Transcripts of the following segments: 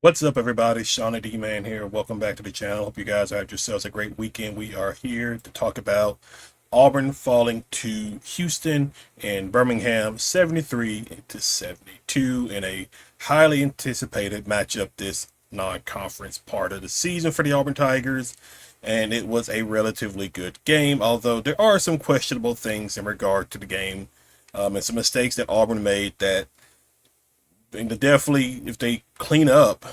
What's up, everybody? Shauna D-Man here. Welcome back to the channel. Hope you guys had yourselves a great weekend. We are here to talk about Auburn falling to Houston and Birmingham 73-72 in a highly anticipated matchup this non-conference part of the season for the Auburn Tigers. And it was a relatively good game, although there are some questionable things in regard to the game, and some mistakes that Auburn made that and definitely, if they clean up,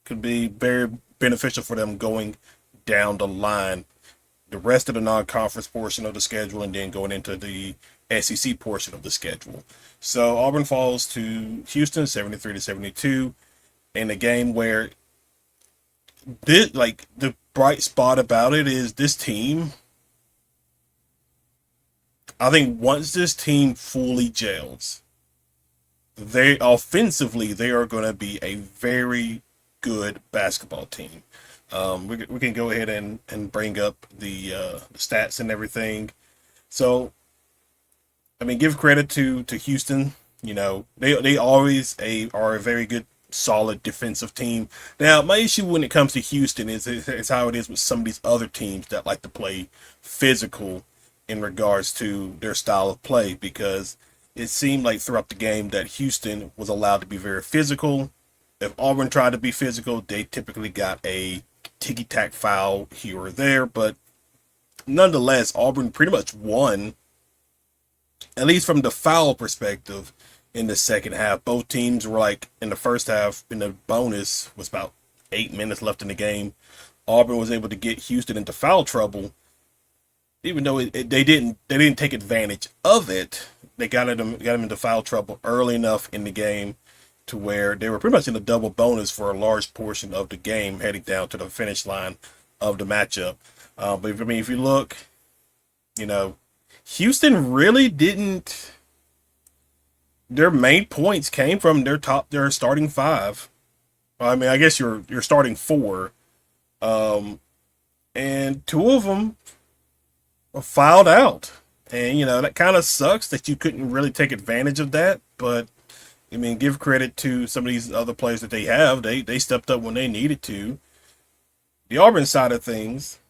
could be very beneficial for them going down the line, the rest of the non-conference portion of the schedule, and then going into the SEC portion of the schedule. So Auburn falls to Houston 73-72 in a game where the bright spot about it is this team. I think once this team fully gels, they offensively they are going to be a very good basketball team. We can go ahead and bring up the stats and everything. So I mean, give credit to Houston. You know, they always are a very good, solid defensive team. Now, my issue when it comes to Houston is how it is with some of these other teams that like to play physical in regards to their style of play, because it seemed like throughout the game that Houston was allowed to be very physical. If Auburn tried to be physical, they typically got a ticky-tack foul here or there, but nonetheless, Auburn pretty much won, at least from the foul perspective, in the second half. Both teams were like in the first half, in the bonus, was about 8 minutes left in the game. Auburn was able to get Houston into foul trouble, even though they didn't take advantage of it. They got them into foul trouble early enough in the game to where they were pretty much in a double bonus for a large portion of the game, heading down to the finish line of the matchup. But if you look, you know, Houston really didn't. Their main points came from their starting five. I mean, I guess your starting four, and two of them were fouled out. And, you know, that kind of sucks that you couldn't really take advantage of that. But, I mean, give credit to some of these other players that they have. They stepped up when they needed to. The Auburn side of things,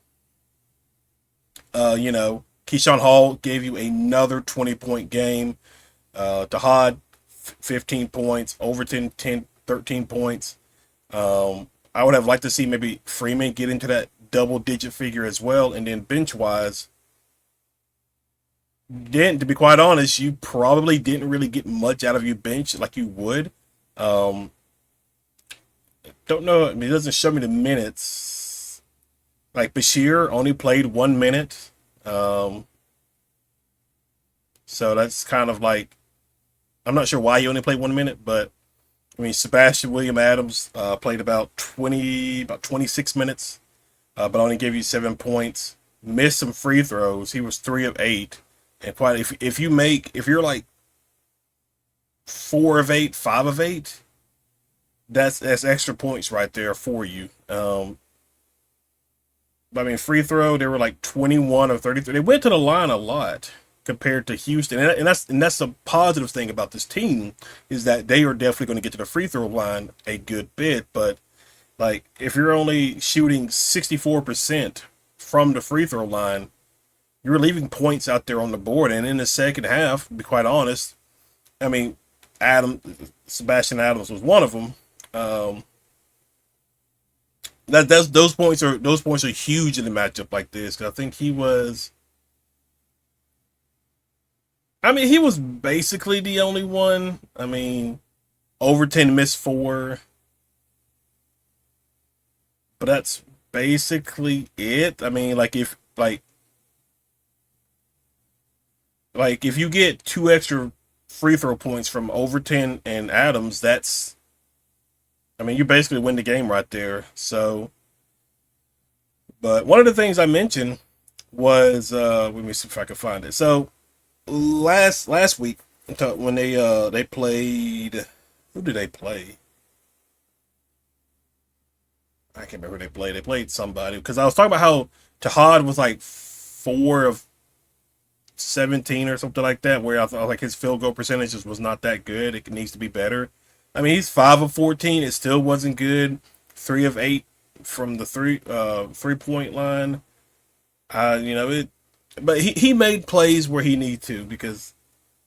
you know, Keyshawn Hall gave you another 20-point game. Tahad, 15 points. Overton, 13 points. I would have liked to see maybe Freeman get into that double-digit figure as well. And then bench-wise, to be quite honest, you probably didn't really get much out of your bench like you would. Um, don't know. I mean, it doesn't show me the minutes. Like Bashir only played 1 minute. Um, so that's kind of like, I'm not sure why he only played 1 minute, but I mean, Sebastian William Adams played about 26 minutes, but only gave you 7 points. Missed some free throws. He was 3 of 8. And quite if you're like 4 of 8, 5 of 8, that's extra points right there for you. I mean, free throw, they were like 21 of 33. They went to the line a lot compared to Houston, and that's a positive thing about this team, is that they are definitely going to get to the free throw line a good bit. But like, if you're only shooting 64% from the free throw line, you're leaving points out there on the board. And in the second half, to be quite honest, I mean, Sebastian Adams was one of them. Those points are huge in a matchup like this. 'Cause I think he was. I mean, he was basically the only one. I mean, Overton missed 4, but that's basically it. I mean, like if you get 2 extra free throw points from Overton and Adams, that's, I mean, you basically win the game right there. So, but one of the things I mentioned was, let me see if I can find it. So last week when they played, who did they play? I can't remember who they played. They played somebody, because I was talking about how Tahad was like 4 of 17 or something like that, where I thought like his field goal percentages was not that good. It needs to be better. I mean, he's 5 of 14. It still wasn't good. 3 of 8 from the 3 point line. You know it, but he made plays where he need to because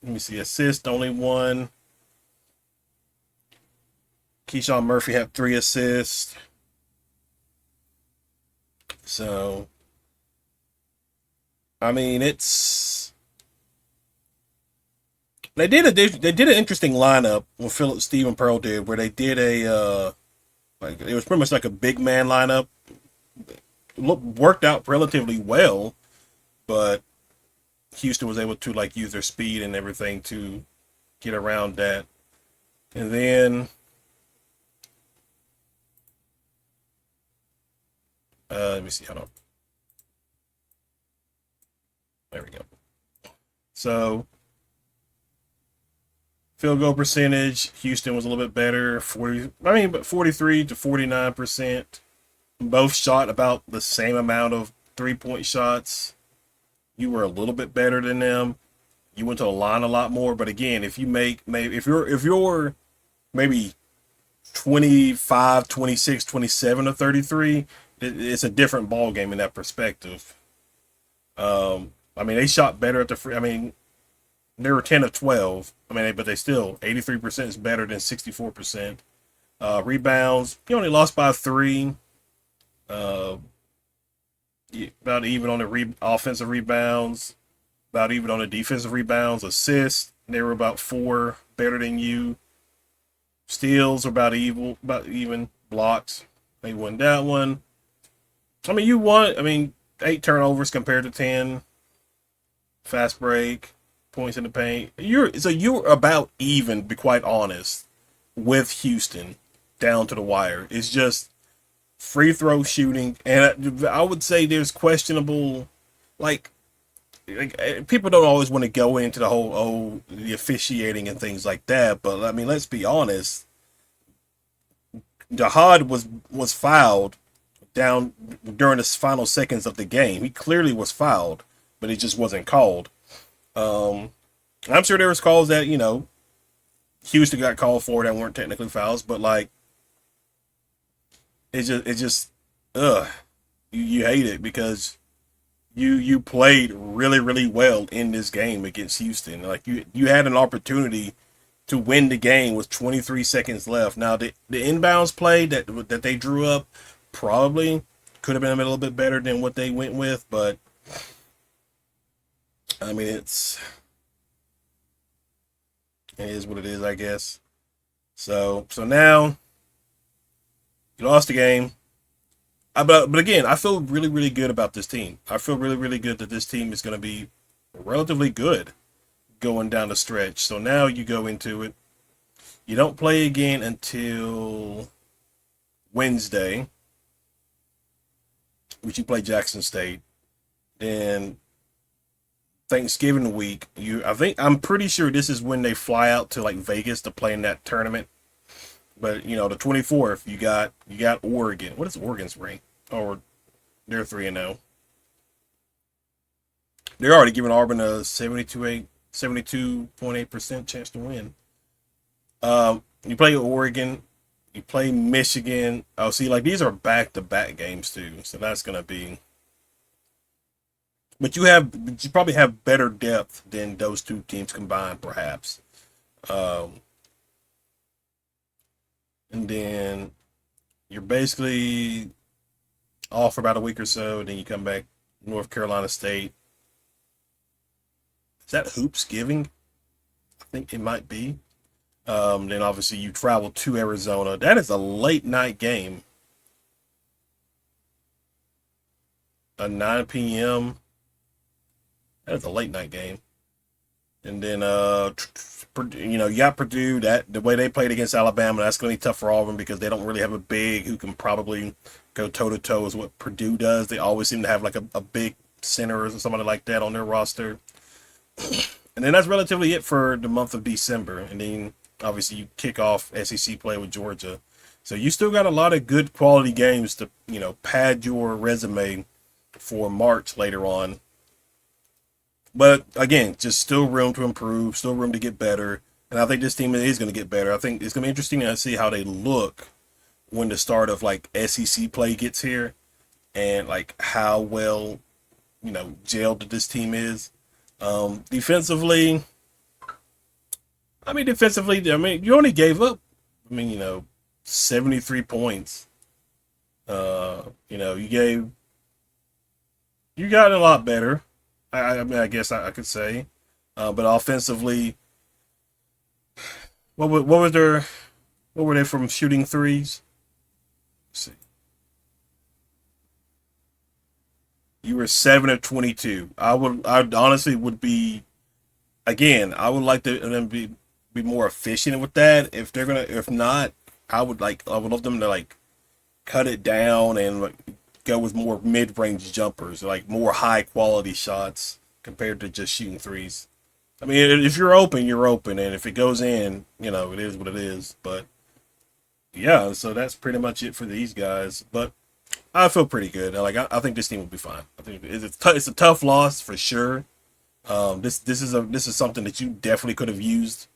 let me see, assist only one. Keyshawn Murphy had 3 assists. So I mean, it's they did an interesting lineup when Philip Stephen Pearl did, where they did a like it was pretty much like a big man lineup. Worked out relatively well, but Houston was able to like use their speed and everything to get around that. And then let me see, hold on. There we go. So field goal percentage, Houston was a little bit better. 40, I mean, but 43 to 49%. Both shot about the same amount of 3 point shots. You were a little bit better than them. You went to the line a lot more. But again, if you make maybe if you're maybe 25, 26, 27 or 33, it's a different ball game in that perspective. I mean, they shot better at the free. I mean, they were 10 of 12. I mean, but they still 83% is better than 64%. Rebounds, you only lost by 3. Uh, about even on the offensive rebounds, about even on the defensive rebounds. Assists, they were about 4 better than you. Steals are about even. Blocks, they won that one. I mean, you won. I mean, 8 turnovers compared to 10. Fast break, points in the paint. You're about even, to be quite honest, with Houston down to the wire. It's just free throw shooting, and I would say there's questionable, like people don't always want to go into the whole the officiating and things like that. But I mean, let's be honest. Jahad was fouled down during the final seconds of the game. He clearly was fouled, but it just wasn't called. I'm sure there was calls that Houston got called for that weren't technically fouls, but like it just you hate it because you played really really well in this game against Houston. Like you had an opportunity to win the game with 23 seconds left. Now the inbounds play that they drew up probably could have been a little bit better than what they went with, but I mean it is what it is, I guess. So now you lost the game. But again, I feel really, really good about this team. I feel really, really good that this team is going to be relatively good going down the stretch. So now you go into it. You don't play again until Wednesday, which you play Jackson State. Then Thanksgiving week, I'm pretty sure this is when they fly out to like Vegas to play in that tournament. But the 24th, you got Oregon. What is Oregon's rank? Or they're 3-0. They're already giving Auburn a 72.8% chance to win. You play Oregon, you play Michigan. Oh, see, like these are back-to-back games too, so that's gonna be. But you probably have better depth than those two teams combined, perhaps. And then you're basically off for about a week or so. Then you come back North Carolina State. Is that Hoops Giving? I think it might be. Then obviously you travel to Arizona. That is a late night game. A 9 p.m. That is a late night game. And then you got Purdue. That the way they played against Alabama, that's going to be tough for Auburn because they don't really have a big who can probably go toe to toe as what Purdue does. They always seem to have like a big center or somebody like that on their roster. And then that's relatively it for the month of December. And then obviously you kick off SEC play with Georgia. So you still got a lot of good quality games to pad your resume for March later on. But again, just still room to improve, still room to get better. And I think this team is going to get better. I think it's going to be interesting to see how they look when the start of like SEC play gets here, and like how well, jailed this team is. Defensively, you only gave up, 73 points. You got a lot better. I guess I could say, but offensively, what were they from shooting threes? Let's see, you were 7 of 22. I honestly would be, again, I would like to them be more efficient with that. If not, I would love them to like cut it down and like, go with more mid-range jumpers, like more high quality shots compared to just shooting threes. I mean, if you're open, you're open, and if it goes in, it is what it is. But yeah, so that's pretty much it for these guys. But I feel pretty good. I think this team will be fine. I think it's a tough loss for sure. This is something that you definitely could have used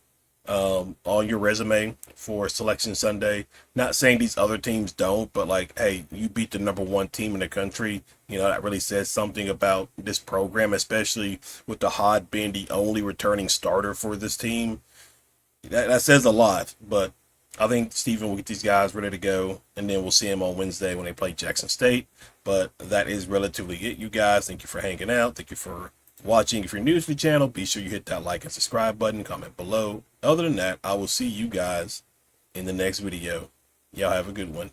on your resume for Selection Sunday. Not saying these other teams don't, but like, hey, you beat the number one team in the country. That really says something about this program, especially with the Hod being the only returning starter for this team. That says a lot, but I think Steven will get these guys ready to go, and then we'll see him on Wednesday when they play Jackson State. But that is relatively it, you guys. Thank you for hanging out. Thank you for watching. If you're new to the channel, be sure you hit that like and subscribe button, comment below. Other than that, I will see you guys in the next video. Y'all have a good one.